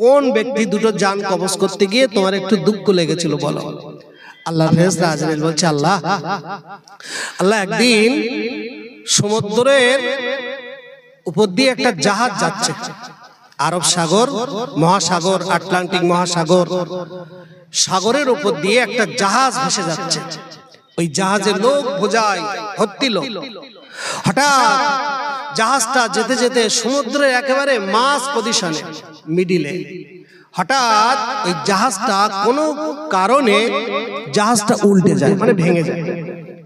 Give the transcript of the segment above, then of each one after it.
কোন ব্যক্তি দুটো জান কবজ করতে গিয়ে তোমার একটু দুঃখ লেগেছিল বলো? আল্লাহর ফেরেশতা আজরাইল বলছে, আল্লাহ একদিন সমুদ্রের উপর দিয়ে একটা জাহাজ যাচ্ছে, আরব সাগর, মহাসাগর, আটলান্টিক মহাসাগর, সাগরের উপর দিয়ে একটা জাহাজ ভেসে যাচ্ছে। ওই জাহাজে লোক বোঝায় ভর্তি লোক। হঠাৎ জাহাজটা যেতে যেতে সমুদ্রের একেবারে মাঝ পজিশনে, মিডিলে, হঠাৎ ওই জাহাজটা কোনো কারণে জাহাজটা উল্টে যায়, মানে ভেঙে যায়,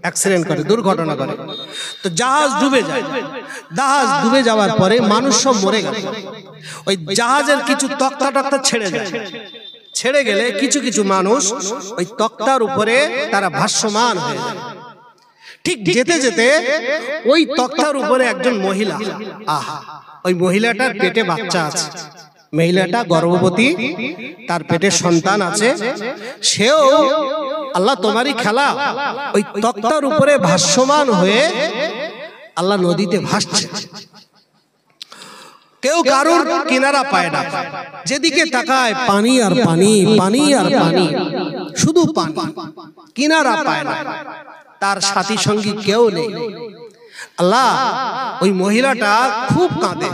অ্যাক্সিডেন্ট করে, দুর্ঘটনা করে। তো জাহাজ ডুবে যায়। জাহাজ ডুবে যাওয়ার পরে মানুষ সব মরে গেল। ওই জাহাজের কিছু তক্তা টক্তা ছেড়ে যায়। ছেড়ে গেলে কিছু কিছু মানুষ ওই তক্তার উপরে তারা ভাসমান হয়ে যায়। ঠিক যেতে যেতে ওই তক্তার উপরে একজন মহিলা, ওই মহিলাটার পেটে বাচ্চা আছে, মহিলাটা গর্ভবতী, তার পেটে সন্তান আছে। সেও আল্লাহ তোমারই খেলা, ওই তক্তার উপরে ভাসমান হয়ে আল্লাহ নদীতে ভাসছে। কেউ কারোর কিনারা পায় না, যেদিকে তাকায় পানি আর পানি, পানি আর পানি, শুধু পানি, কিনারা পায় না। তার সাথী সঙ্গী কেউ নেই। আল্লাহ ওই মহিলাটা খুব কাঁদে,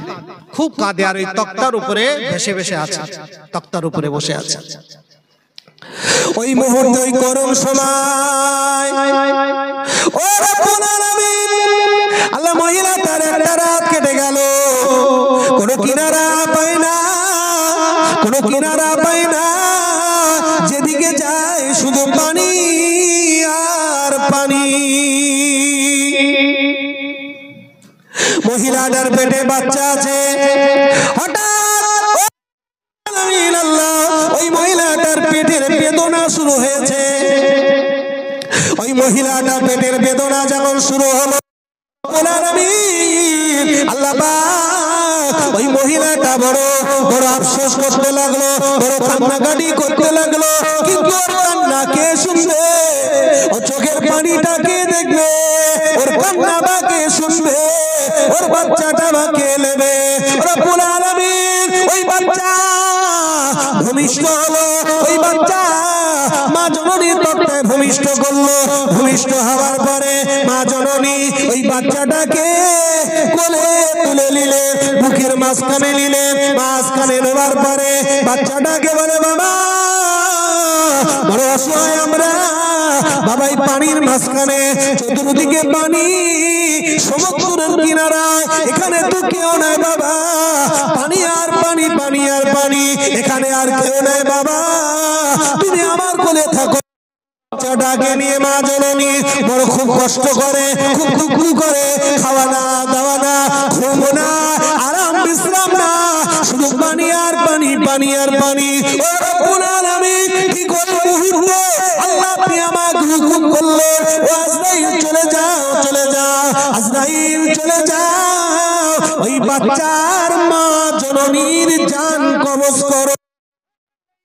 খুব কাঁদে, আর ওই তক্তার উপরে ভেসে ভেসে আছে, তক্তার উপরে বসে আছে। ওই মুহূর্তে, ওই করুণ সময়, ও রব্বুল আলামিন, আল্লাহ মহিলাটার একটা রাত কেটে গেল, কোনো কিনারা পায় না, কোনো কিনারা পায় না, যেদিকে যায় শুধু পানি আর পানি। মহিলাটার পেটে বাচ্চা আছে। হঠাৎ ওই মহিলাটার পেটের বেদনা শুরু হয়েছে। ওই মহিলাটার পেটের বেদনা যখন শুরু হলো, আল্লাহ পাক ওই মহিলাটা বড় বড় আফসোস করতে লাগলো, বড় কান্নাকাটি করতে লাগলো। কিন্তু ওর কান্না কে শুনবে? ও চোখের পানিটা কে দেখবে? ওর কান্না বা কে শুনবে? ওর বাচ্চাটা বা কে নেবে? রব্বুল আলামিন ওই বাচ্চা ভূমিষ্ঠ হলো। ওই বাচ্চা মা জননীর তক্তায় ভূমিষ্ঠ করলো। ভূমিষ্ঠ হওয়ার পরে মা জননী ওই বাচ্চাটাকে কোলে তুলে নিলেন, বুকের মাঝখানে নিলেন। মাঝখানে নেওয়ার পরে বাচ্চাটাকে বলে, বাবা বড় অসহায় আমরা, বাবা এই পানির মাঝখানে, চতুর্দিকে পানি, সমুদ্রের কিনারায়, এখানে তো কেউ নাই বাবা, পানি আর পানি, পানি আর পানি, এখানে আর কেউ নাই বাবা, তুমি আমার কোলে থাকো। বাচ্চাটাকে নিয়ে মা জননী বড় খুব কষ্ট করে, খুব দুঃখ করে, খাওয়া না, দাওয়া না, ঘুম না, আরাম বিশ্রাম না, শুধু পানি আর পানি, পানি আর পানি। ও রব্বুল আলামিন, কি করে মুহূর্তে আল্লাহ আপনি আমাকে হুকুম করলেন, ও আজরাইল চলে যাও, চলে যাও, আজরাইল চলে যাও, ওই বাচ্চার মা জননীর জান কবজ করো,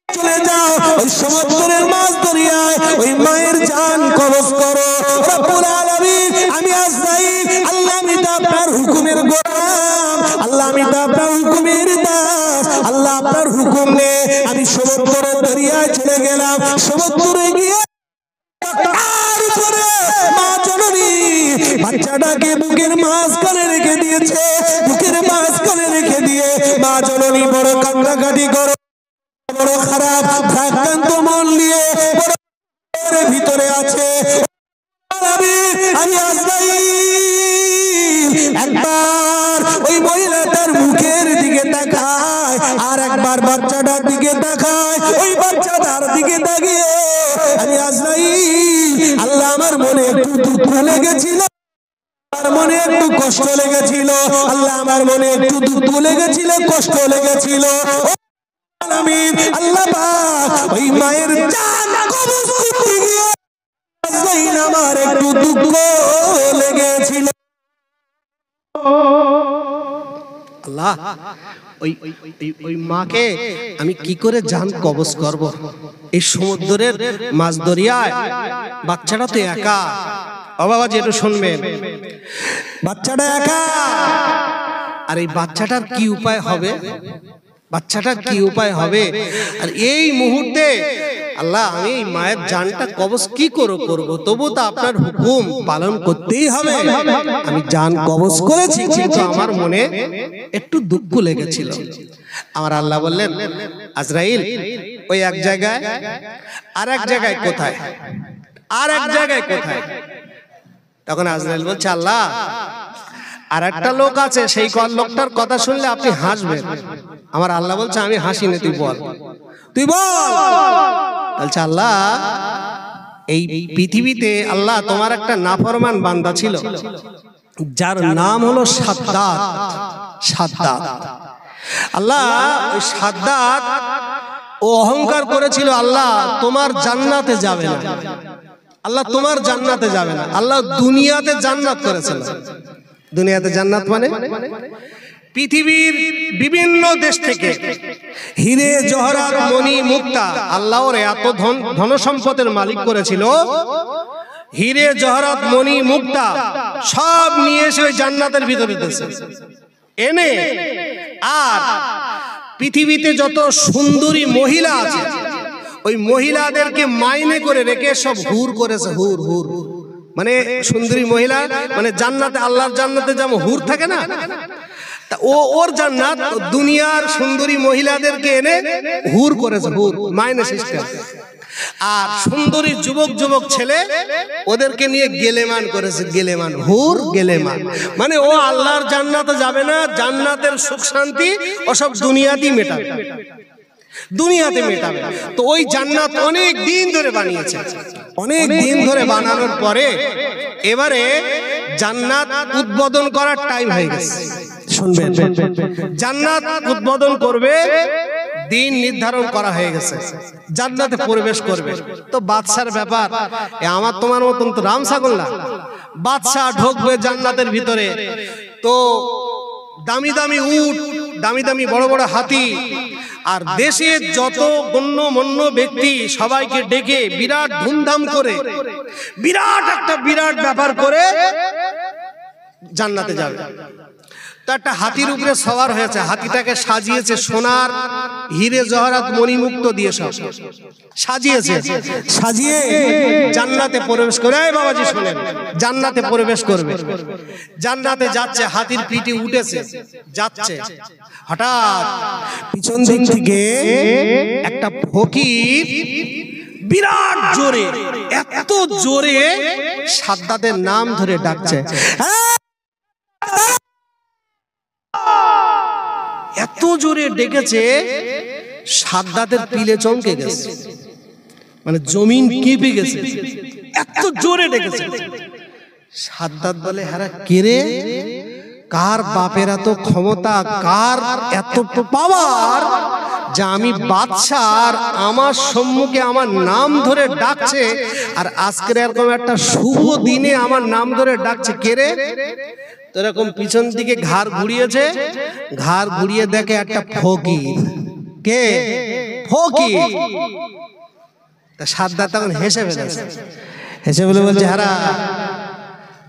চলে যাও ওই সমুদ্রের মাছ দরিয়ায়, ওই মায়ের জান কবজ করো। রব্বুল আলামিন, আমি আজরাইল, আল্লাহ আমি তো আপনার হুকুমের গোলাম, আল্লাহ আমি তো আপনার হুকুমের দাস, আল্লাহ আপনার হুকুম নিয়ে আমি সমুদ্রের দরিয়ায় চলে গেলাম। সমুদ্রে গিয়ে মা জননী বাচ্চাটাকে বুকের মাঝখানে রেখে দিয়েছে। বুকের মাঝখানে রেখে দিয়ে মা জননী বড় কান্নাকাটি করো, বড় খারাপ ভারাক্রান্ত মন নিয়ে ভিতরে আছে। আমি আজরাইল একবার ওই মহিলাটার মুখের দিকে তাকায়, আর একবার বাচ্চাটার দিকে তাকায়। ওই বাচ্চাটার দিকে তাকিয়ে আমি আজরাইল, আল্লাহ আমার মনে একটু দুঃখ লেগেছিল, আমার মনে একটু কষ্ট লেগেছিল, আল্লাহ আমার মনে একটু দুঃখ লেগেছিল, কষ্ট লেগেছিল। আল্লাহ পাক ওই মায়ের জান কবজ করতে গিয়ে আমার একটু দুঃখ লেগেছিল। আল্লাহ ওই মাকে আমি কি করে জান কবজ করব? এই সমুদ্রের মাছ দরিয়ায় বাচ্চাটা তো একা। ও বাবা, যেটা শুনবেন, বাচ্চাটা একা, আর এই বাচ্চাটার কি উপায় হবে? বাচ্চাটার কি উপায় হবে। আর এই মুহূর্তে আল্লাহ আমি মায়ের জানটা কবজ কি করব, তবু তো আপনার হুকুম পালন করতেই হবে। আমি জান কবজ করেছি, কিন্তু আমার মনে একটু দুঃখ লেগেছিল। আমার আল্লাহ বললেন, আজরাইল ওই এক জায়গায়, আর এক জায়গায় কোথায়, আর এক জায়গায় কোথায়? তখন আজরাইল বলছে, আল্লাহ আর একটা লোক আছে, সেই লোকটার কথা শুনলে আপনি হাসবেন। আমার আল্লাহ বলছে, আমি হাসি না, তুই বল, তুই বল। বলছে, আল্লাহ এই পৃথিবীতে আল্লাহ তোমার একটা নাফরমান বান্দা ছিল, যার নাম হলো সাদ্দাত। সাদ্দাত আল্লাহ, ওই সাদ্দাত ও অহংকার করেছিল, আল্লাহ তোমার জান্নাতে যাবে না, আল্লাহ তোমার জান্নাতে যাবে না। আল্লাহ দুনিয়াতে জান্নাত করেছিল। দুনিয়াতে জান্নাত মানে পৃথিবীর বিভিন্ন দেশ থেকে হিরে জহরাত মণি মুক্তা, আল্লাহ ওর এত ধন সম্পদের মালিক করেছিল, হিরে জহরাত মণি মুক্তা সব নিয়ে এসে ওই জান্নাতের ভিতরে এনে, আর পৃথিবীতে যত সুন্দরী মহিলা আছে ওই মহিলাদেরকে মাইনে করে রেখে সব হুর করেছে। হুর হুর মানে সুন্দরী মহিলা, মানে জান্নাতে, আল্লাহর জান্নাতে যেমন হুর থাকে না, তা ওর জান্নাত দুনিয়ার সুন্দরী মহিলাদেরকে এনে হুর করেছে, হুর মাইনে সিস্টেম। আর সুন্দরী যুবক যুবক ছেলে ওদেরকে নিয়ে গেলেমান করেছে, গেলেমান, হুর গেলেমান। মানে ও আল্লাহর জান্নাতে যাবে না, জান্নাতের সুখ শান্তি ওসব দুনিয়াতেই মেটাবে, দুনিয়াতে মেটাবে। তো ওই জান্নাত অনেক দিন ধরে বানিয়েছে, অনেক দিন ধরে বানানোর পরে এবারে জান্নাত উদ্বোধন করার টাইম হয়ে গেছে। শুনবেন, জান্নাত উদ্বোধন করবে, দিন নির্ধারণ করা হয়ে গেছে, জান্নাতে প্রবেশ করবে। তো বাদশার ব্যাপার, আমার তোমার মতন তো রাম ছাগল না, বাদশা ঢুকবে জান্নাতের ভিতরে। তো দামি দামি উট, দামি দামি বড় বড় হাতি, আর দেশের যত গণ্যমান্য ব্যক্তি সবাইকে ডেকে বিরাট ধুমধাম করে, বিরাট একটা বিরাট ব্যাপার করে জান্নাতে যাবে। তো একটা হাতির উপরে সওয়ার হয়েছে, হাতিটাকে সাজিয়েছে সোনার হিরে জহরাত মণিমুক্ত দিয়ে, সব সাজিয়েছে, সাজিয়ে জান্নাতে প্রবেশ করে। এই বাবাজি শুনেন, জান্নাতে প্রবেশ করবে, জান্নাতে যাচ্ছে, হাতির পিঠে উঠেছে, যাচ্ছে। হঠাৎ পিছন দিক থেকে একটা ফকির বিরাট জোরে, এত জোরে সাদ্দাতের নাম ধরে ডাকছে, এত জোরে ডেকেছে সাদ্দাতের পিলে চমকে গেছে, মানে জমিন কেঁপে গেছে, এত জোরে ডেকেছে। সাদ্দাত বলে, হ্যাঁ কে রে, কার বাপের এত ক্ষমতা, কার এত পাওয়ার, যে আমি বাদশার আমার সম্মুখে আমার নাম ধরে ডাকছে, আর আজকের এরকম একটা শুভ দিনে আমার নাম ধরে ডাকছে, কে রে? তো এরকম পিছন দিকে ঘাড় ঘুরিয়েছে, ঘাড় ঘুরিয়ে দেখে একটা ফকির। কে? ফকির। তা সাদ্দাত তখন হেসে ফেলেছে, হেসে বলে বলছে, হারা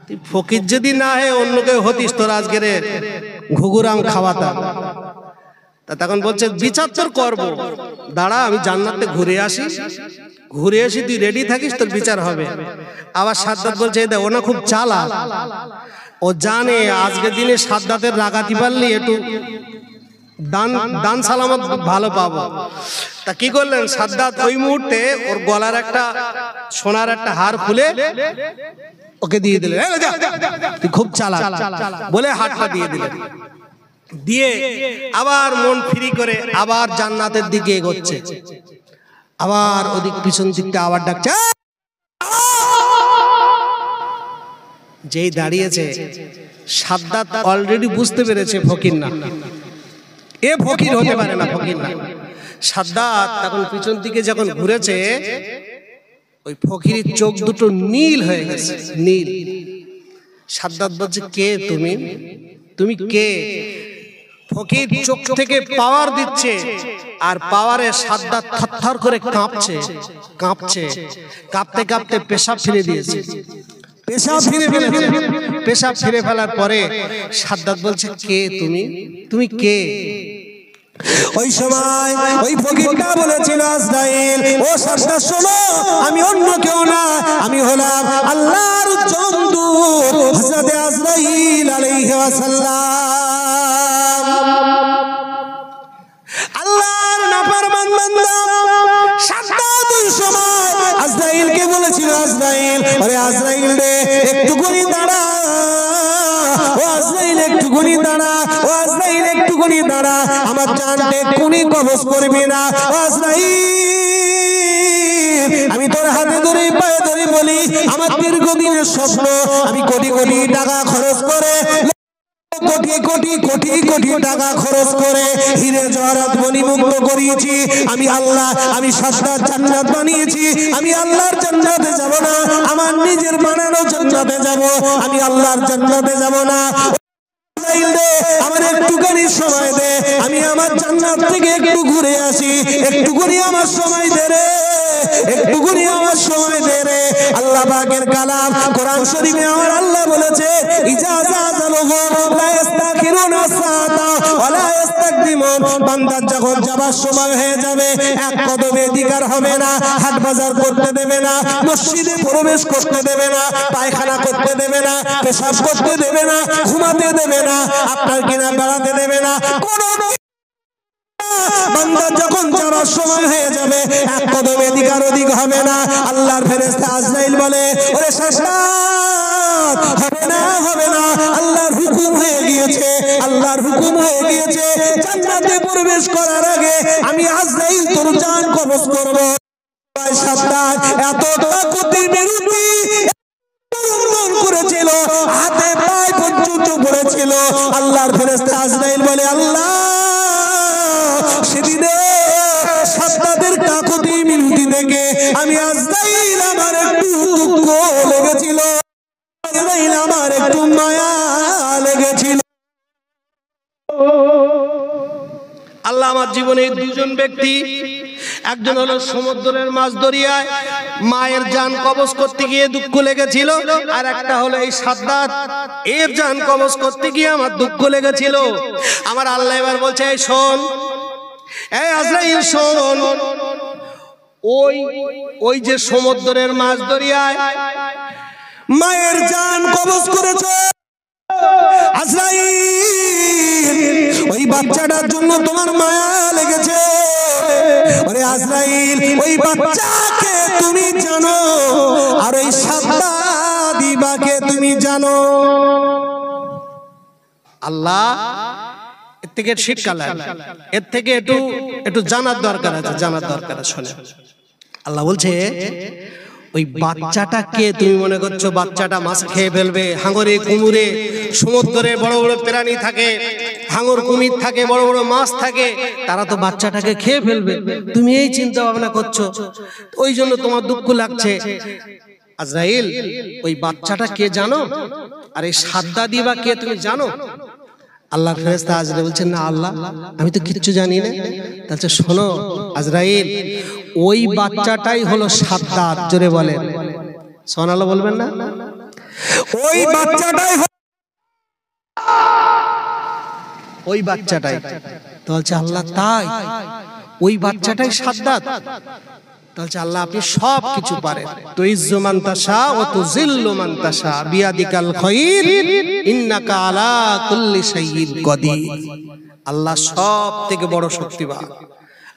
তুই ফকির যদি না হয় অন্য কেউ হতিস, তোর আজকের ঘুঘুরাম খাওয়াতাম। তা তখন বলছে, বিচার তোর করবো, দাঁড়া আমি জান্নাতে ঘুরে আসি, ঘুরে আসি, তুই রেডি থাকিস, তোর বিচার হবে। আবার সাদ্দাত বলছে, এই দেখ ও না খুব চালাক, ও জানে আজকের দিনে সাদ্দাতের রাগাতি পারলি একটু দান সালামত ভালো পাবো। তা কি করলেন সাদ্দাত, ওই মুহূর্তে ওর গলার একটা সোনার একটা হার খুলে ওকে দিয়ে দিলেন, তুই খুব চালাক বলে হাতটা দিয়ে দিলেন। দিয়ে আবার মন ফ্রি করে আবার জান্নাতের দিকে এগোচ্ছে, আবার ওদিক পিছন দিকটা আবার ডাকছে। যেই দাঁড়িয়েছে সাদ্দাত অলরেডি বুঝতে পেরেছে ফকির না, এ ফকির হতে পারে না, ফকির না। সাদ্দাত তখন পিছন দিকে যখন ঘুরেছে, ওই ফকিরের চোখ দুটো নীল হয়ে গেছে, নীল। সাদ্দাত বলছে, কে তুমি? তুমি কে? ফকির চোখ থেকে পাওয়ার দিচ্ছে, আর পাওয়ারে সাদ্দাত থরথর করে কাঁপছে, কাঁপছে, কাঁপতে কাঁপতে পেশাব ফেলে দিয়েছে। পেশাব ফিরে ফেলেছে, পেশাব ফিরে ফেলার পরে সাদ্দাত বলছে, কে তুমি? তুমি কে? ওই সময় ওই ফকিরটা বলেছিল আজরাইল, ও শাস্তা শোনো, আমি অন্য কেউ না, আমি হলাম আল্লাহর চন্দূত হযরত আজরাইল আলাইহিস সালাম। আল্লাহর নাফরমান বান্দা শাস্তার সময় আজরাইলকে বলেছিল, আজরাইল, আরে আজরাইল রে একটুখানি দাঁড়া, ও আজরাইল একটুখানি দাঁড়া, ও আজরাইল একটুখানি দাঁড়া, আমার জানটা এক্ষুনি কবজ করবি না। ও আজরাইল, আমি তোর হাতে ধরে পায়ে ধরে বলি, আমার দীর্ঘদিনের স্বপ্ন, আমি কোটি কোটি টাকা খরচ করে, কোটি কোটি কোটি কোটি টাকা খরচ করে হিরে জওহরাত মণিমুক্ত করিয়েছি আমি আল্লাহ, আমি শাস্তার জান্নাত বানিয়েছি, আমি আল্লাহর জান্নাতে যাব না, আমার নিজের বানানো জান্নাতে যাব, আমি আল্লাহর জান্নাতে যাব না। আমার একটুখানি সময় দে, আমি আমার জান্নাত থেকে একটু ঘুরে আসি, একটুখানি আমার সময় দে রে, একটুখানি আমার সময় দে রে। আল্লাহ পাকের কালাম কোরআন শরীফে আমার আল্লাহ বলেছে, বান্দার যখন যাবার সময় হয়ে যাবে, এক কদমে দিকার হবে না, হাট বাজার করতে দেবে না, মসজিদে প্রবেশ করতে দেবে না, পায়খানা করতে দেবে না, পেশাব করতে দেবে না, ঘুমাতে দেবে না, আপনার কিনা বেড়াতে দেবে না, কোনো বান্দা যখন যাওয়ার সময় হয়ে যাবে, এক কদম এদিক আর ওদিক হবে না। আল্লাহর ফেরেশতা আজরাইল বলে, ওরে শাস্তাত, হবে না হবে না, আল্লাহর হুকুম হয়ে গিয়েছে, আল্লাহর হুকুম হয়ে গিয়েছে, জান্নাতে প্রবেশ করার আগে আমি আজরাইল তোর জান কবজ করব। শাস্তাত এত তাকতির বিরুদ্ধে করেছিল, হাতে পায়ে পর্যন্ত পড়েছিল। আল্লাহর ফেরেশতা আজরাইল বলে, আল্লাহ সেদিনে শাস্তাদের কাকুতি মিনতি থেকে আমি আজরাইল আমার একটু দুঃখ লেগেছিল, আজরাইল আমার একটু মায়া লেগেছিল। আল্লাহ আমার জীবনে দুজন ব্যক্তি, একজন হলো সমুদ্রের মাছ দরিয়ায় মায়ের জান কবজ করতে গিয়ে দুঃখ লেগেছিল, আর একটা হলো এই শাদ্দাত, এর জান কবজ করতে গিয়ে আমার দুঃখ লেগেছিল। আমার আল্লাহ এবার বলছে, এই শোন, এই আজরাইল শোন, ওই যে সমুদ্রের মাছ দরিয়ায় মায়ের জান কবজ করেছে আজরাইল, ওই বাচ্চাটার জন্য তোমার মায়া লেগেছে। ওরে আজরাইল, ওই বাচ্চাকে তুমি জানো, আর ওই শাদ্দাদিবাকে তুমি জানো। আল্লাহ এর থেকে শিক্ষা লাগে, এর থেকে একটু জানার দরকার আছে, জানার দরকার আছে। শোনে, আল্লাহ বলছে, ওই বাচ্চাটা কে তুমি মনে করছো বাচ্চাটা মাছ খেয়ে ফেলবে? হাঙরে কুমিরে সমুদ্রে বড় বড় প্রাণী থাকে, হাঙর কুমির থাকে, বড় বড় মাছ থাকে, তারা তো বাচ্চাটাকে খেয়ে ফেলবে, তুমি এই চিন্তা ভাবনা করছো, ওই জন্য তোমার দুঃখ লাগছে। আজরাইল, ওই বাচ্চাটা কে জানো, আর এই শাদ্দাদিবা কে তুমি জানো? আল্লাহর ফেরেশতা আজরাইল বলছেন, না আল্লাহ, আমি তো কিচ্ছু জানি না। তাহলে শোনো আজরাইল, ওই বাচ্চাটাই হলো শাদ্দাত। জোরে বলেন সুবহানাল্লাহ, বলবেন না? ওই বাচ্চাটাই, ওই বাচ্চাটাই। তো বলছে আল্লাহ, তাই ওই বাচ্চাটাই শাদ্দাত? তাহলে আল্লাহ আপনি সব কিছু পারেন, তুইজ্জু মান তাশা ওয়া তুযিল্লু মান তাশা বিয়াদিকাল খায়র ইন্নাকা আলা কুল্লি শাইইন কাদির। আল্লাহ সব থেকে বড় শক্তিবান।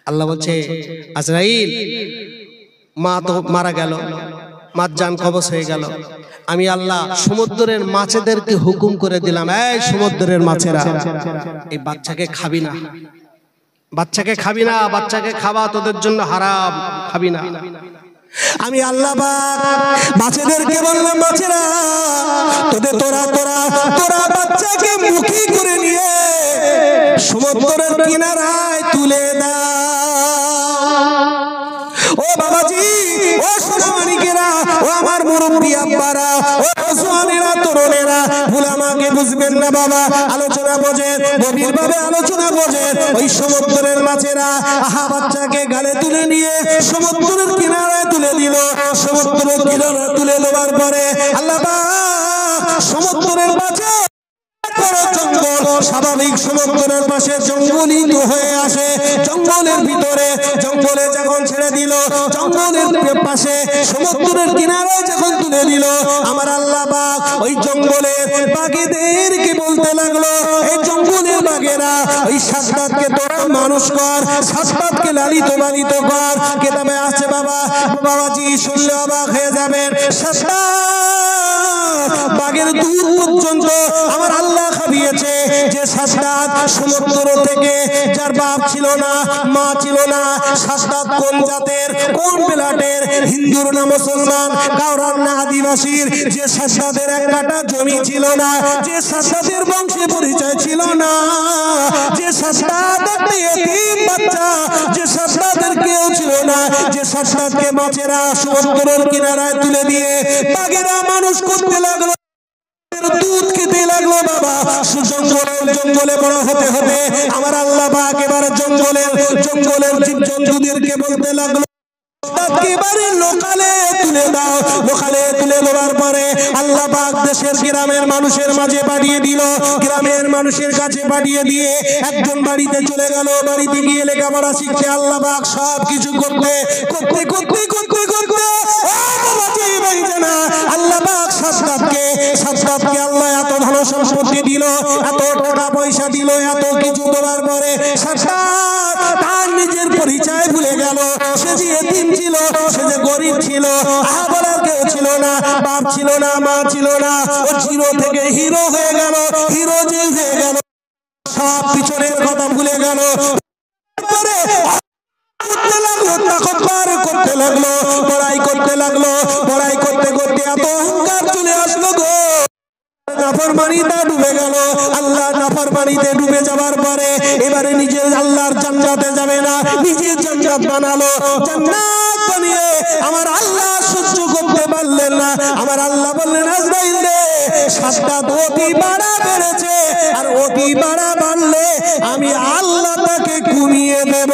আল্লাহ বলছে, আজরাইল, মা তো মারা গেল, মাছ জান কবজ হয়ে গেল, আমি আল্লাহ সমুদ্রের মাছেদেরকে হুকুম করে দিলাম, এই সমুদ্রের মাছেরা, এই বাচ্চাকে খাবি না, বাচ্চাকে খাবি না, বাচ্চাকে খাওয়া তোদের জন্য হারাম, খাবি না। আমি আল্লাহ মাছেদেরকে বললাম, মাছেরা তোরা বাচ্চাকে মুখী করে নিয়ে সমুদ্রের কিনারায় তুলে দাও। ও বাবাজি, ও সোনামানিকেরা, ও আমার মুরব্বী আব্বারা, ও জওয়ানেরা, তরুণেরা, ভুল আমাকে বুঝবেন না বাবা, আলোচনা বোঝেন, গভীরভাবে আলোচনা বোঝেন। ওই সমুদ্রের মাছেরা আহা বাচ্চাকে গালে তুলে নিয়ে সমুদ্রের কিনারায় তুলে দিল। সমুদ্রের কিনারায় তুলে দেওয়ার পরে আল্লাহ সমুদ্রের মাছে জঙ্গল, স্বাভাবিক সমুদ্রের পাশে জঙ্গলিত হয়ে আসে। জঙ্গলের ভিতরে জঙ্গলে যখন ছেড়ে দিল, জঙ্গলের পাশে সমুদ্রের কিনারায় যখন তুলে দিল, আমার আল্লাহ পাক ওই জঙ্গলের বাঘেদেরকে বলতে লাগলো, এই জঙ্গলের বাঘেরা ওই সাজ্জাদকে তোরা মানুষ কর, সাজ্জাদকে লালিত পালিত কর। কিতাবে আছে বাবাজি, শুনলে অবাক হয়ে যাবেন। সাজ্জাদ বাঘের দুধ পর্যন্ত আমার আল্লাহ খাইয়েছে। যে সাজ্জাদ সমুদ্র থেকে, যার বাপ ছিল না, মা ছিল না, সাজ্জাদ কোন জাতের, কোন বেলাটের, হিন্দুর না মুসলমান, কাউরার না আদিবাসীর, যে সাজ্জাদের এক কাটা জমি ছিল না, যে সাজ্জাদের বংশে পরিচয় ছিল না, যে সাজ্জাদ একটা এতিম বাচ্চা, যে সাজ্জাদের কেউ ছিল না, যে সাজ্জাদকে মাছেরা সমুদ্রের কিনারায় তুলে দিয়ে বাঘেরা মানুষ করতে লাগলো, দুধ খেতে লাগলো। বাবা জঙ্গলে বড় হতে হতে আমার আল্লাহ পাক এবার জঙ্গলের জীবজন্তুদেরকে বলতে লাগলো, একেবারে লোকালে তুলে দাও। লোকালে তুলে দেওয়ার পরে আল্লাহ পাক দেশের গ্রামের মানুষের মাঝে পাঠিয়ে দিল। গ্রামের মানুষের কাছে পাঠিয়ে দিয়ে একজন বাড়িতে চলে গেল। বাড়িতে গিয়ে লেখাপড়া শিখতে আল্লাহ পাক সব কিছু করতে করতে করতে করতে করতে আল্লাহ পাক সাজ্জাদকে আল্লাহ এত ধন সম্পত্তি দিল, এত টাকা পয়সা দিল, এত কিছু দেওয়ার পরে সাজ্জাদ তার নিজের পরিচয় ভুলে গেল। সে যে এতিম ছিল, সে যে গরিব ছিল, বলার কেউ ছিল না, বাপ ছিল না, মা ছিল না। ও জিরো থেকে হিরো হয়ে গেল, হিরো যে হয়ে গেল, সব পিছনের কথা ভুলে গেল। করতে লাগলো, পড়াই করতে লাগলো, পড়াই করতে করতে এত অহংকার চলে আসলো গো। নাফরমানিতে ডুবে গেল। আল্লাহ নাফরমানিতে ডুবে যাওয়ার পরে এবারে নিজের আল্লাহর জান্নাতে যাবে না, নিজের জান্নাত বানালো। জান্নাত বানিয়ে আমার আল্লাহ সহ্য করতে পারলেন না। আমার আল্লাহ বললেন, আজরাইল রে, সাজ্জাদ অতি বাড়া বেড়েছে, আর অতি বাড়া বাড়লে আমি আল্লাহ তাকে কমিয়ে দেব।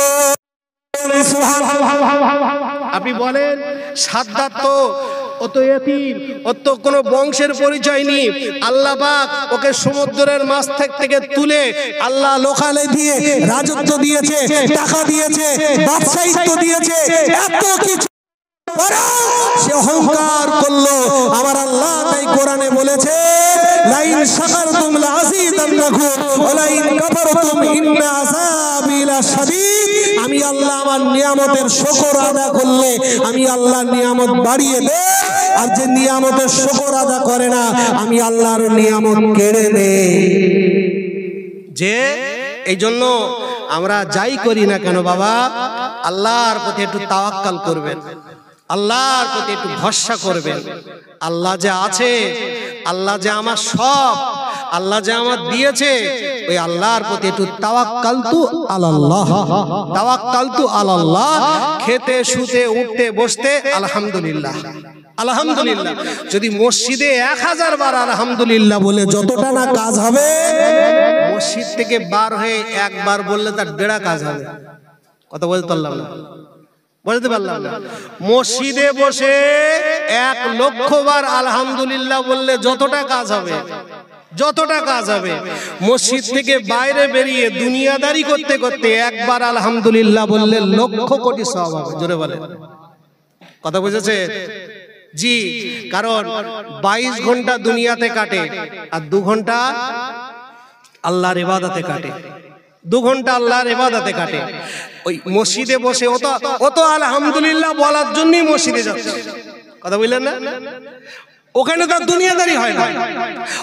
আপনি বলেন, সাজ্জাদ তো ও তো এতিম, ওর তো কোনো বংশের পরিচয় নেই। আল্লাহ পাক ওকে সমুদ্রের মাছ থেকে তুলে আল্লাহ লোকালে দিয়ে রাজত্ব দিয়েছে, টাকা দিয়েছে, ব্যবসায়িত্ব দিয়েছে, এত কিছু সে অহংকার করলো। আমার আল্লাহ তাই কোরআনে বলেছে, লাইন শাকারতুম লাযীদান্নাকুম ওয়া লাইন কাফারতুম ইন্না আযাবি লাশাদীদ। আমি আল্লাহ আমার নিয়ামতের শুকর আদা করলে আমি আল্লাহ নিয়ামত বাড়িয়ে দেই, আর যে নিয়ামতের শুকর আদা করে না আমি আল্লাহর নিয়ামত কেড়ে নেই। যে এই জন্য আমরা যাই করি না কেন বাবা, আল্লাহর প্রতি একটু তাওয়াক্কাল করবেন, আল্লাহর প্রতি একটু ভরসা করবেন। আল্লাহ যে আছে, আল্লাহ যে আমার সব, আল্লাহ যে আমার দিয়েছে, ওই আল্লাহর প্রতি একটু তাওয়াক্কালতু আলাল্লাহ, তাওয়াক্কালতু আলাল্লাহ। খেতে শুতে উঠতে বসতে আলহামদুলিল্লাহ, আলহামদুলিল্লাহ। যদি মসজিদে 1000 বার আলহামদুলিল্লাহ বলে যতটা না কাজ হবে, মসজিদ থেকে বার হয়ে একবার বললে তার 1.5 কাজ হবে। কথা বলতে পারলাম না, বুঝতে পারলাম না। মসজিদে বসে 1 লক্ষ বার আলহামদুলিল্লাহ বললে যতটা কাজ হবে, যতটা কাজ হবে, মসজিদ থেকে বাইরে বেরিয়ে দুনিয়াদারি করতে করতে একবার আলহামদুলিল্লাহ বললে লক্ষ কোটি সওয়াব হবে। জোরে বলেন, কথা বুঝেছে? জি, কারণ 22 ঘন্টা দুনিয়াতে কাটে আর 2 ঘন্টা আল্লাহর ইবাদতে কাটে, 2 ঘন্টা আল্লাহর ইবাদতে কাটে। ওই মসজিদে বসে ও তো আলহামদুলিল্লাহ বলার জন্যই মসজিদে যাচ্ছে। কথা বললেন না? ওখানে তো দুনিয়াদারি হয় না,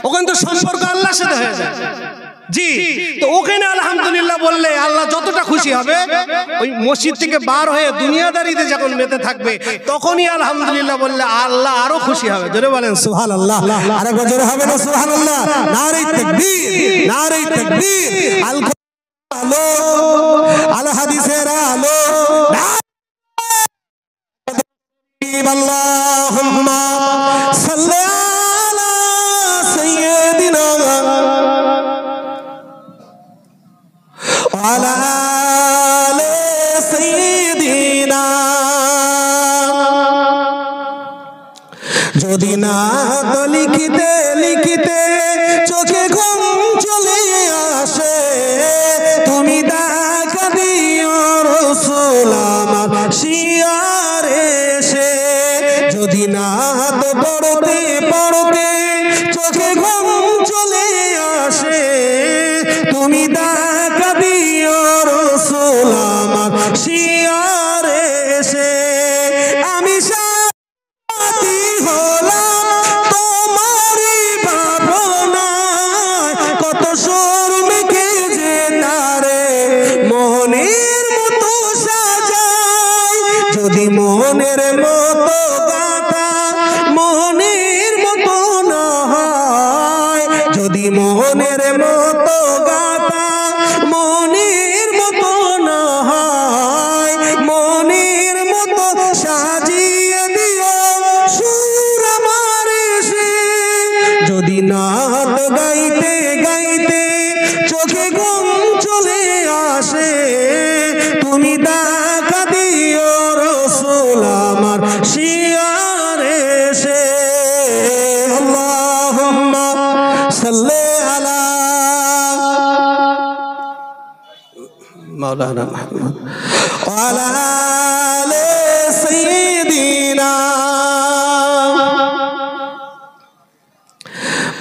ওখানে তো সম্পর্ক আল্লাহর সাথে হয়ে যায়। জি, তো ওখানে আলহামদুলিল্লাহ বললে আল্লাহ যতটা খুশি হবে, ওই মসজিদ থেকে বার হয়ে দুনিয়াদারিতে যখন মেতে থাকবে তখনই আলহামদুলিল্লাহ বললে আল্লাহ আরো খুশি হবে। জোরে বলেন সুবহানাল্লাহ। আরেকবার জোরে হবে না সুবহানাল্লাহ? নারে তাকবীর, নারে তাকবীর। আল আলো, আল হাদিসের আলো। আল্লাহুম্মা সাল্লি আলা সাইয়্যিদিনা ওয়া আলা আলি সাইয়্যিদিনা। যদি না তো লিখিতে লিখিতে চোখে ঘুম চলে আমার শিয়ারে সে যদি নাত পড়তে পড়তে চোখে ঘুম চলে আসে তুমি দেখা দিও রাসূল আমার শিয়ারে সে আমি সাথী হলাম তোমারই ভাবনায় কত শর্মকে যে তারে মনের মতো সাজাই যদি মনের মতো গাথা মনের মতো না হয় যদি মনের মতো গাথা মনের মতো না হয় মনের মতো সাজিয়ে দিও সুর আমার এসে যদি নাত গাইতে গাইতে চোখে ঘুম চলে আসে তুমি দেখা দিও রাসূল আমার শিয়ারে সে আল্লাহুম্মা সাল্লি আলা মাওলানা মুহাম্মদ ওয়া আলা আলি সাইয়্যিদিনা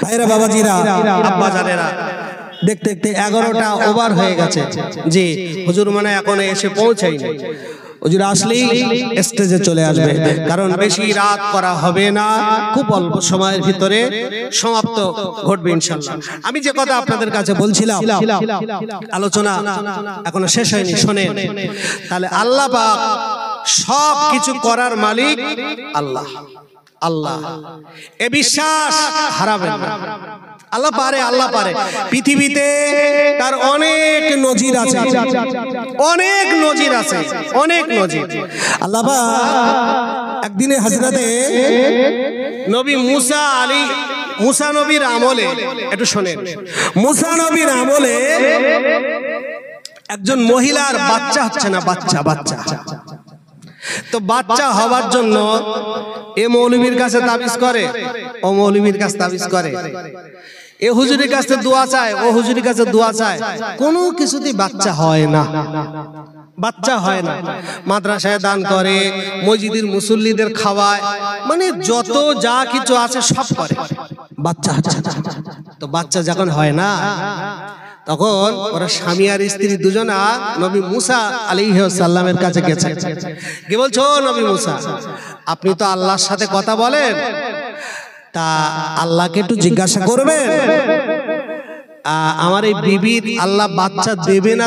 ভাইরা বাবাজিরা আব্বা জানেরা, দেখতে দেখতে 11টা ওভার হয়ে গেছে। জি হুজুর মানে এখন এসে পৌঁছায়নি। হুজুর আসলেই স্টেজে চলে আসবে, কারণ বেশি রাত করা হবে না, খুব অল্প সময়ের ভিতরে সমাপ্ত ঘটবে ইনশাআল্লাহ। আমি যে কথা আপনাদের কাছে বলছিলাম, আলোচনা এখনো শেষ হয়নি, শোনেন। তাহলে আল্লাহ পাক সব কিছু করার মালিক আল্লাহ। আল্লাহ এ বিশ্বাস হারাবেন না। আল্লাহ পারে, আল্লাহ পারে। পৃথিবীতে তার অনেক নজির আছে, অনেক নজির আছে, অনেক নজির। আল্লাহ পাক একদিনে হযরতে নবী মুসা নবীর আমলে, একটু শোনেন, মুসা নবীর আমলে একজন মহিলার বাচ্চা হচ্ছে না, বাচ্চা তো বাচ্চা হওয়ার জন্য এ মৌলবীর কাছে তাবিজ করে, ও মৌলবীর কাছে তাবিজ করে, এ হুজুরের কাছে দোয়া চায়, ও হুজুরের কাছে দোয়া চায়, কোনো কিছুতেই বাচ্চা হয় না, বাচ্চা হয় না। মাদ্রাসায় দান করে, মসজিদের মুসল্লিদের খাওয়ায়, মানে যত যা কিছু আছে সব করে, বাচ্চা হচ্ছে না। তো বাচ্চা যখন হয় না, তখন ওরা স্বামী আর স্ত্রী দুজনা নবী মুসা আলাইহিস সালামের কাছে গেছে। কি বলছো নবী মুসা, আপনি তো আল্লাহর সাথে কথা বলেন, তা আল্লাহকে একটু জিজ্ঞাসা করবেন আমার এই বিবির আল্লাহ বাচ্চা দেবে না,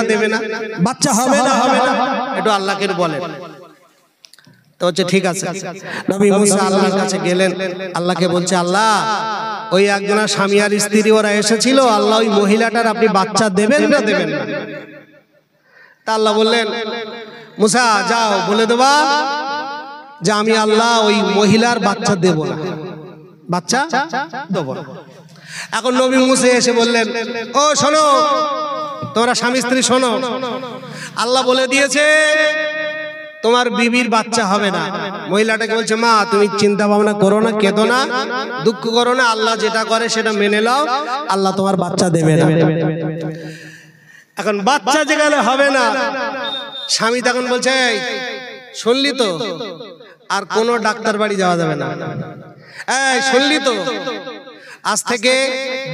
বাচ্চা হবে না, একটু আল্লাহকে বলেন। তো হচ্ছে ঠিক আছে। নবী মুসা আল্লাহর কাছে গেলেন, আল্লাহকে বলছে, আল্লাহ ওই একজনের স্বামী আর স্ত্রী ওরা এসেছিল, আল্লাহ ওই মহিলাটার আপনি বাচ্চা দেবেন না? তা আল্লাহ বললেন, মুসা যাও বলে দেবা যে আমি আল্লাহ ওই মহিলার বাচ্চা দেব না, বাচ্চা দেব না। এখন নবী মুসা এসে বললেন, ও শোনো, তোমরা স্বামী স্ত্রী শোনো, আল্লাহ বলে দিয়েছে তোমার বিবির বাচ্চা হবে না। মহিলাটাকে বলছে, মা তুমি চিন্তা ভাবনা করো না, কেঁদো না, দুঃখ করো না, আল্লাহ যেটা করে সেটা মেনে নাও, আল্লাহ তোমার বাচ্চা দেবে না। এখন বাচ্চা যে গেলে হবে না, স্বামী তখন বলছে, শুনলি তো, আর কোনো ডাক্তার বাড়ি যাওয়া যাবে না, এই শুনলি তো, আজ থেকে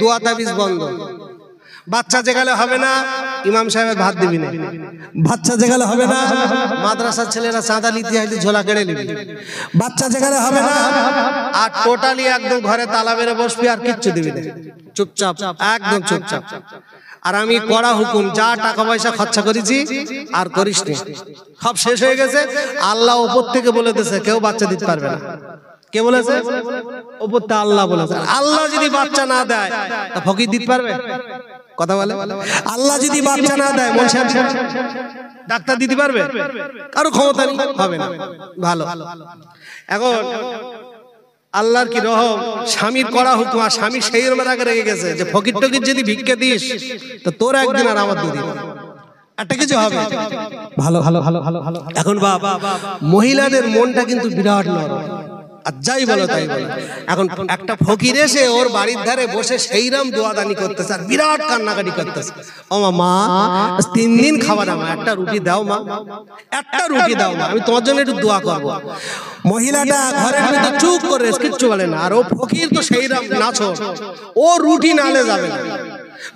দোয়া তাবিজ বন্ধ, বাচ্চা জেগালে হবে না, ইমাম সাহেবের ভাত দিবি না, বাচ্চা জেগালে হবে না, মাদ্রাসার ছেলেরা চাঁদা নিতে আইলে ঝোলা কেড়ে নিবি, বাচ্চা জেগালে হবে না, আর টোটালি একদম ঘরে তালা মেরে বসবি, আর কিচ্ছু দিবি না, চুপচাপ, একদম চুপচাপ। আর আমি কড়া হুকুম, যা টাকা পয়সা খরচা করেছি আর করিস নি, সব শেষ হয়ে গেছে। আল্লাহ উপর থেকে বলে দিয়েছে কেউ বাচ্চা দিতে পারবে না। কে বলেছে? উপরটা আল্লাহ বলেছে। আল্লাহ যদি বাচ্চা না দেয় তা ফকির দিতে পারবে? কথা বলে, আল্লাহ যদি বাচ্চা না দেয় মন শান্তি, ডাক্তার দিতে পারবে? কারো ক্ষমতা নেই, হবে না। ভালো। এখন আল্লাহর কি রহম, স্বামীর করা হুকুম, আর স্বামী সেই আগে রেগে গেছে যে ফকির টকির যদি ভিক্ষে দিস তো তোর একদিন আর আমার দুদিন একটা কিছু হবে। ভালো ভালো ভালো ভালো ভালো। এখন বাবা, মহিলাদের মনটা কিন্তু বিরাট নরম, আর যাই বলো তাই বলো, এখন একটা ফকির এসে ওর বাড়ির ধারে বসে সেইরাম দোয়াদানি করতেছে আর বিরাট কান্নাকাটি করতেছে। ও মা 3 দিন খাবার না মা, একটা রুটি দাও মা, একটা রুটি দাও মা, আমি তোমার জন্য একটু দোয়া করবো। মহিলাটা ঘরের ভিতরে চুপ করে কিচ্ছু বলে না, আর ও ফকির তো সেইরাম নাছর, ও রুটি নালে যাবে না,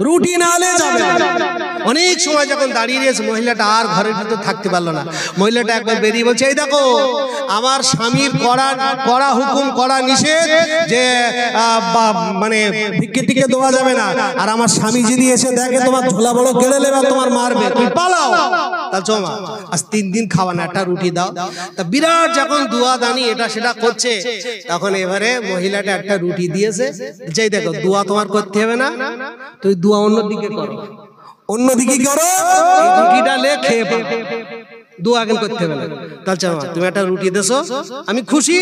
রুটি নালে যাবে। অনেক সময় যখন দাঁড়িয়ে রয়েছে মহিলাটা আর ঘরের ভিতর থাকতে পারলো না। মহিলাটা একবার বেরিয়ে বলছে, এই দেখো আমার স্বামীর কড়া হুকুম, কড়া নিষেধ যে মানে ভিক্ষে টিকে দেওয়া যাবে না, আর আমার স্বামী যদি এসে দেখে তোমার ঝোলা বড় কেড়ে নেবে, তোমার মারবে, তুমি পালাও। তা চমা আজ 3 দিন খাওয়া না, একটা রুটি দাও। তা বিরাট যখন দোয়া দানি এটা সেটা করছে, তখন এবারে মহিলাটা একটা রুটি দিয়েছে, যেই দেখো দোয়া তোমার করতে হবে না, তুই দোয়া অন্যদিকে করো, অন্যদিকে করো, এই রুটিটা লে খেয়ে পাবে, দোয়া কেন করতে হবে না। তাহলে চলো তুমি একটা রুটি দেছো, আমি খুশি,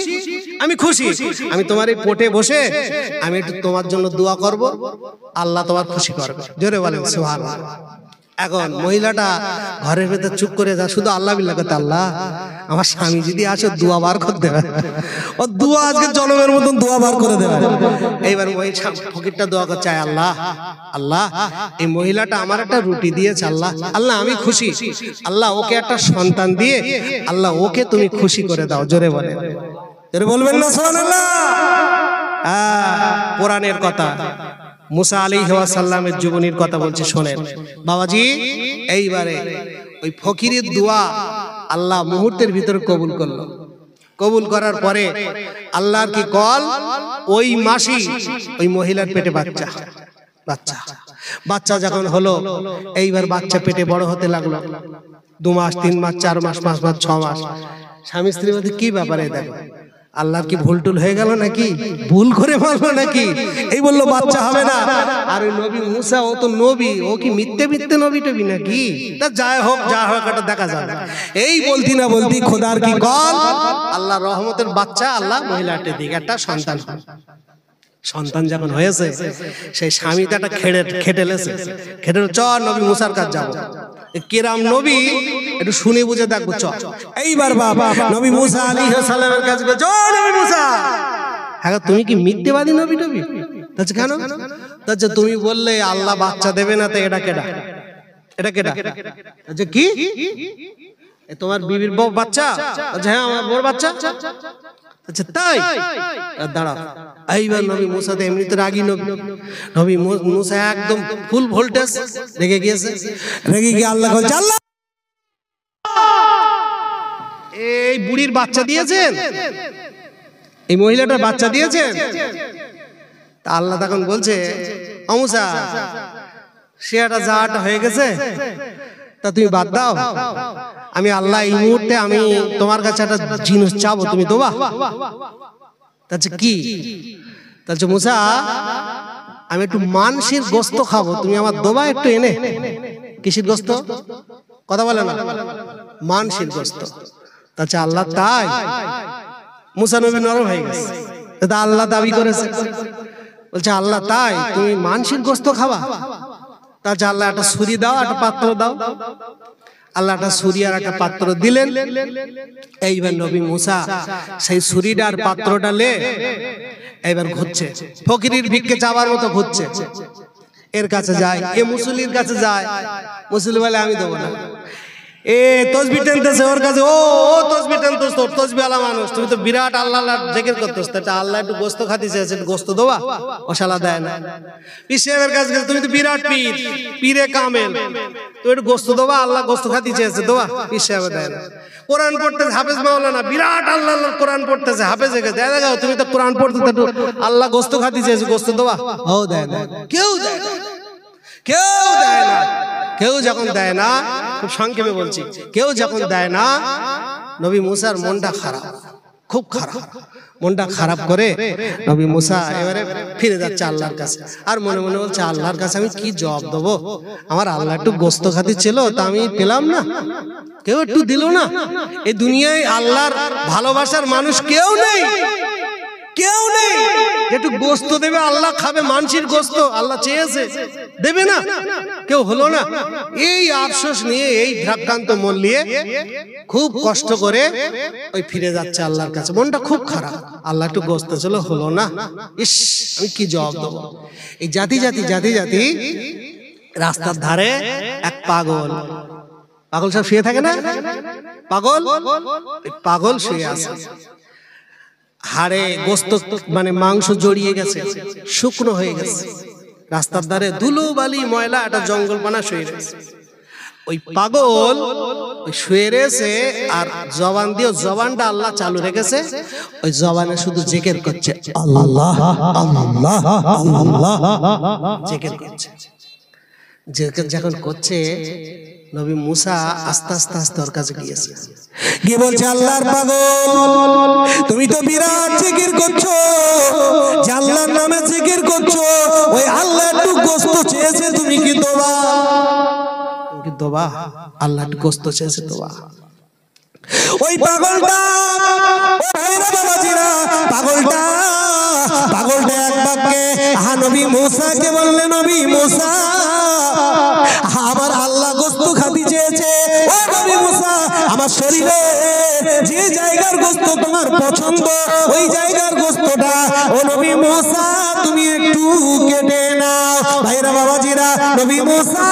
আমি খুশি, আমি তোমার এই পোটে বসে আমি একটু তোমার জন্য দোয়া করব, আল্লাহ তোমার খুশি করবে। জোরে বলেন সুবহানাল্লাহ। এখন মহিলাটা ঘরের ভেতর চুপ করে যা, শুধু আল্লাহ বিল্লাহ করতে, আল্লাহ আমার স্বামী যদি আসে দোয়া বার করে দেবে, ও দোয়া আজকে জনমের মতন দোয়া বার করে দেবে। এইবার ওই ফকিরটা দোয়া করছে, আল্লাহ আল্লাহ এই মহিলাটা আমার একটা রুটি দিয়েছে, আল্লাহ আল্লাহ আমি খুশি, আল্লাহ ওকে একটা সন্তান দিয়ে আল্লাহ ওকে তুমি খুশি করে দাও। জোরে বলে, জোরে বলবেন না সুবহানাল্লাহ। কোরআনের কথা, মুসা আলাইহিস সালামের জীবনীর কথা বলছি শোনেন বাবাজি। এইবারে ওই ফকিরের দোয়া আল্লাহ মুহূর্তের ভিতরে কবুল করলো। কবুল করার পরে আল্লাহর কি কল, ওই মাসি ওই মহিলার পেটে বাচ্চা, বাচ্চা বাচ্চা যখন হলো, এইবার বাচ্চা পেটে বড় হতে লাগলো। 2 মাস 3 মাস 4 মাস 5 মাস 6 মাস। স্বামী স্ত্রীর মধ্যে কি ব্যাপারে দেখো, আল্লাহর কি ভুল টুল হয়ে গেল নাকি, ভুল করে মারলো নাকি, এই বললো বাচ্চা হবে না। আর ওই নবী মুসা, ও তো নবী, ও কি মিথ্যে মিথ্যে নবী টবি নাকি, তা যাই হোক যা হোক এটা দেখা যাবে। এই বলতি না বলতি খোদার কি কল, আল্লাহ রহমতের বাচ্চা আল্লাহ মহিলাটির দিকে একটা সন্তান, সন্তান যখন হয়েছে সেই স্বামীটা একটা খেটেলেছে, খেটে চল নবী মুসার কাছে যাবো। কিরাম নবী একটু শুনে বুঝে দেখবো চ। এইবার বাবা নবী মুসা আলাইহিস সালামের কাছে গেছে, ও নবী মুসা, হ্যাঁ তুমি কি মিথ্যেবাদী নবী টবি? তাছে কেন? তাছে তুমি বললে আল্লাহ বাচ্চা দেবে না, তো এটা কেডা, এটা কেডা? আচ্ছা কি তোমার বিবির বউ বাচ্চা? আচ্ছা হ্যাঁ আমার বউর বাচ্চা। আচ্ছা তাই, দাঁড়া। এইবার নবী মুসা তো এমনিতে রাগী নবী, নবী মুসা একদম ফুল ভোল্টেজ রেগে গিয়েছে। রেগে গিয়ে আল্লাহ বলছে, আল্লাহ এই বুড়ির বাচ্চা দিয়েছেন, এই মহিলাটার বাচ্চা দিয়েছেন। তা আল্লাহ তখন বলছে, ও মুসা সে একটা যাটা হয়ে গেছে, তা তুমি বাদ দাও, আমি আল্লাহ এই মুহূর্তে আমি তোমার কাছে একটা জিনিস চাবো, তুমি দেবা? তাহলে কি? তাহলে মুসা আমি একটু মানসির গোস্ত খাবো, তুমি আমার দেবা একটু এনে? কিসের গোস্ত? কথা বলে না, মানসির গোস্ত। তাহলে আল্লাহ তাই? মুসা নবী নরম হয়ে গেছে, তা আল্লাহ দাবি করেছে, বলছে আল্লাহ তাই তুমি মানসির গোস্ত খাবা? তাহলে আল্লাহ একটা ছুরি দাও, একটা পাত্র দাও। আল্লাহ একটা ছুরি আর একটা পাত্র দিলেন। এইবার নবী মুসা সেই ছুরিটার পাত্রটা লে এইবার ঘুরছে, ফকিরের ভিক্ষে চাওয়ার মতো ঘুরছে। এর কাছে যায়, এ মুসলির কাছে যায়, মুসলি বলে আমি দেবো না। এ তসবি টেনতেছে ওর কাছে, ও তসবি টেনতেছ, তোর তসবি আলা মানুষ, তুমি তো বিরাট আল্লাহ জিকির করতেছ, তা আল্লাহ একটু গোস্ত খাতি চেয়েছে, গোস্ত দেবা? ও শালা দেয় না। পীর সাহেবের কাছে গেছে, তুমি তো বিরাট পীর, পীরে কামেল, তুমি একটু গোস্ত দেবা? আল্লাহ গোস্ত খাতি চেয়েছে, দেবা? পীর সাহেব দেয় না। কোরআন পড়তেছে হাফেজ মাওলানা, বিরাট আল্লাহ কোরআন পড়তেছে, হাফেজে গেছে, দেখো তুমি তো কোরআন পড়তে, আল্লাহ গোস্ত খাতি চেয়েছে, গোস্ত দেবা? ও দেয় না, কেউ দেয় না, কেউ দেয় না। কেউ যখন দেয় না, খুব সংক্ষেপে বলছি, কেউ যখন দেয় না, নবী মুসার মনটা খারাপ, খুব খারাপ, মনটা খারাপ করে নবী মুসা এবারে ফিরে যাচ্ছে আল্লাহর কাছে। আর মনে মনে বলছে, আল্লাহর কাছে আমি কি জবাব দেবো? আমার আল্লাহ একটু গোস্ত খাতি ছিল, তা আমি পেলাম না, কেউ একটু দিল না। এই দুনিয়ায় আল্লাহর ভালোবাসার মানুষ কেউ নেই, কেউ নেই একটু গোস্ত দেবে, আল্লাহ খাবে মানসির গোস্ত, আল্লাহ চেয়েছে দেবে না, কেউ হলো না। এই আফসোস নিয়ে, এই ভ্রাক্রান্ত মন নিয়ে খুব কষ্ট করে ওই ফিরে যাচ্ছে আল্লাহর কাছে, মনটা খুব খারাপ। আল্লাহ একটু গোস্ত ছিল, হলো না, ইস আমি কি জবাব দেবো। এই জাতি জাতি জাতি জাতি রাস্তার ধারে এক পাগল, পাগল সব শুয়ে থাকে না, পাগল, পাগল শুয়ে আছে, হাড়ে গোস্ত মানে মাংস জড়িয়ে গেছে, শুকনো হয়ে গেছে, রাস্তার ধারে ধুলো বালি ময়লা একটা জঙ্গল পানা শুয়ে রয়েছে। ওই পাগল ওই শুয়ে রয়েছে আর জবান দিয়ে, জবানটা আল্লাহ চালু রেখেছে, ওই জবানে শুধু জিকির করছে আল্লাহ আল্লাহ আল্লাহ, জিকির করছে। জিকির যখন করছে, নবী মুসা আস্তে আস্তে আস্তে ওর কাছে গিয়েছে, গিয়ে বলছে আল্লাহর পাগল, তুমি তো বিরাট জিকির করছো, যে আল্লাহর নামে জিকির করছো, ওই আল্লাহ একটু গোস্ত চেয়েছে, তুমি কি দোবা? দোবা, আল্লাহ একটু গোস্ত চেয়েছে, দোবা। ওই পাগলটা, ও ভাইরা বাবাজিরা, পাগলটা পাগলটা এক বাক্যে নবী মুসাকে বললেন, নবী মুসা আমার আল্লাহ গোস্ত খাবি চেয়েছে, ও নবী মুসা আমার শরীরে যে জায়গার গোস্ত তোমার পছন্দ, ওই জায়গার গোস্তটা ও নবী মুসা তুমি একটু কেটে নাও। ভাইরা বাবাজিরা, নবী মুসা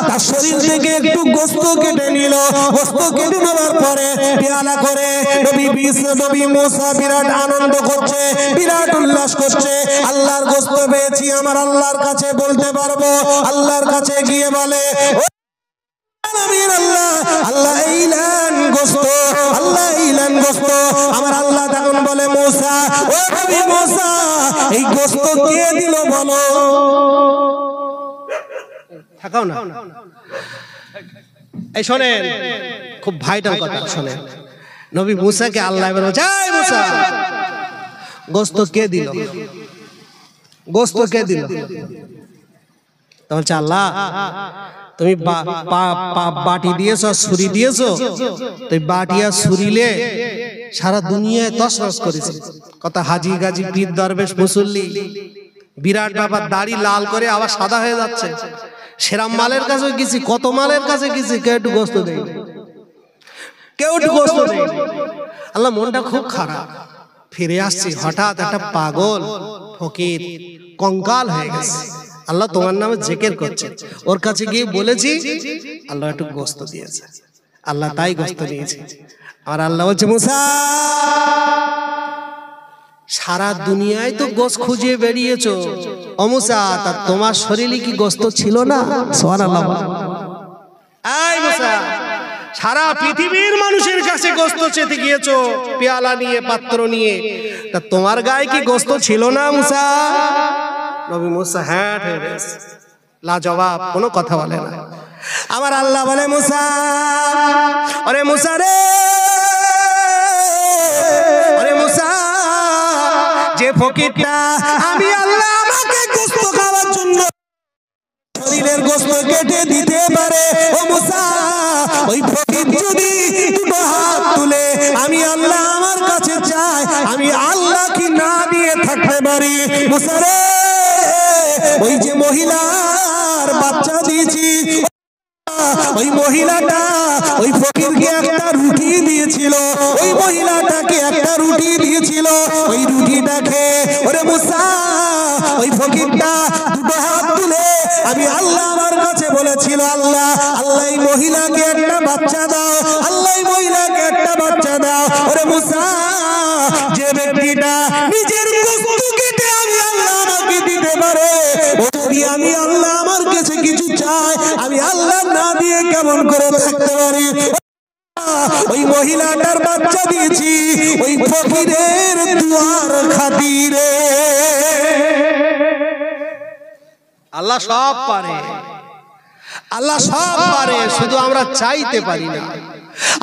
তার শরীর থেকে একটু গোস্ত কেটে নিল, গোস্ত কেটে নেওয়ার পরে পেয়ালা করে নবী মুসা বিরাট আনন্দ করছে, বিরাট উল্লাস করছে, আল্লাহর গোস্ত পেয়েছি, আমার আল্লাহর কাছে বলতে পারবো। আল্লাহর কাছে গিয়ে বলে, আল্লাহ এইলান গোস্ত, আল্লাহ এইলান গোস্ত। আমার আল্লাহ তখন বলে, মুসা, ও নবী মুসা এই গোস্ত কে দিল বলো? থাকাও না, এই শোনেন, খুব ভাইটাল কথা শোনেন। নবী মুসাকে আল্লাহ এবার বলছে, এই মুসা গোস্ত কে দিল, গোস্ত কে দিল? তো বলছে, আল্লাহ তুমি বাটি দিয়েছো, ছুরি দিয়েছো, তুই বাটি আর ছুরিলে সারা দুনিয়ায় তছনছ করেছে। কত হাজি গাজি পীর দরবেশ মুসল্লি বিরাট ব্যাপার, দাড়ি লাল করে আবার সাদা হয়ে যাচ্ছে। সেরাম মালের কাছে গেছি, কত মালের কাছে গেছি, কেউ একটু গোস্ত দেয়, কেউ একটু গোস্ত দেয়। আল্লাহ মনটা খুব খারাপ। ফিরে আসছি, হঠাৎ একটা পাগল ফকির কঙ্কাল হয়ে গেছে, আল্লাহ তোমার নামে জিকির করছে, ওর কাছে গিয়ে বলেছি, আল্লাহ একটু গোস্ত দিয়েছে, আল্লাহ তাই গোস্ত নিয়েছে। আর আল্লাহ বলছে, মুসা সারা দুনিয়ায় তো গোস্ত খুঁজে বেরিয়েছো, ও মুসা তা তোমার শরীরে কি গোস্ত ছিল না? সুবহানাল্লাহ। এই মুসা সারা পৃথিবীর মানুষের কাছে গোস্ত চেতে গিয়েছো, পেয়ালা নিয়ে, পাত্র নিয়ে, তা তোমার গায়ে কি গোস্ত ছিল না মুসা? নবী মুসা হ্যাঁ ঠেরে লাজবাব, কোনো কথা বলে না। আমার আল্লাহ বলে, মুসা, আরে মুসা রে, আরে মুসা, যে ফকিরটা আমি আল্লাহ আমাকে গোস্ত খাওয়ার জন্য শরীরের গোস্ত কেটে দিতে পারে, ও মুসা ওই ফকির যদি দুটো হাত তুলে আমি আল্লাহ আমার কাছে চাই, আমি আল্লাহ কি না দিয়ে থাকতে পারি? মুসা রে, ওই যে মহিলার বাচ্চা দিয়েছি, ওই মহিলাটা ওই ফকিরকে একটা রুটি দিয়েছিল, ওই মহিলাটাকে একটা রুটি দিয়েছিল, ওই রুটিটা খেয়ে ওরে মুসা ওই ফকিরটা দুটো হাত তুলে আমি আল্লাহ আমার কাছে বলেছিল, আল্লাহ আল্লাহ এই মহিলাকে একটা বাচ্চা দাও, আল্লাহ এই মহিলাকে একটা বাচ্চা দাও। ওরে মুসা, যে ব্যক্তিটা নিজের গোস্ত কেটে আমি আল্লাহ আমাকে দিতে পারে, ও যদি আমি আল্লাহ আমার কাছে কিছু চাই, আমি আল্লাহ না দিয়ে কেমন করে থাকতে পারি? ওই মহিলাটার বাচ্চা দিয়েছি ওই ফকিরের দুয়ার খাতিরে। আল্লাহ সব পারে, আল্লাহ সব পারে, শুধু আমরা চাইতে পারি না।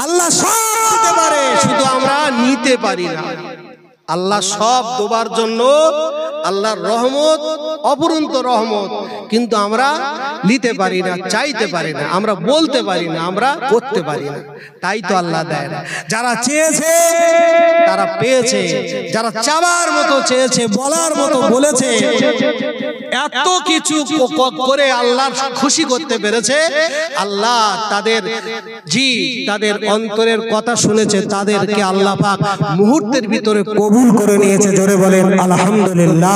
আল্লাহ সব দিতে পারে, শুধু আমরা নিতে পারি না। আল্লাহ সব দোবার জন্য আল্লাহর রহমত অপরন্ত রহমত, কিন্তু আমরা নিতে পারি না, চাইতে পারি না, আমরা বলতে পারি না, আমরা করতে পারি না, তাই তো আল্লাহ দেয় না। যারা চেয়েছে তারা পেয়েছে, যারা চাবার মতো চেয়েছে, বলার মতো বলেছে, এত কিছু করে আল্লাহর খুশি করতে পেরেছে, আল্লাহ তাদের অন্তরের কথা শুনেছে, তাদেরকে আল্লাহ পাক মুহূর্তের ভিতরে কবুল করে নিয়েছে। জোরে বলেন আলহামদুলিল্লাহ।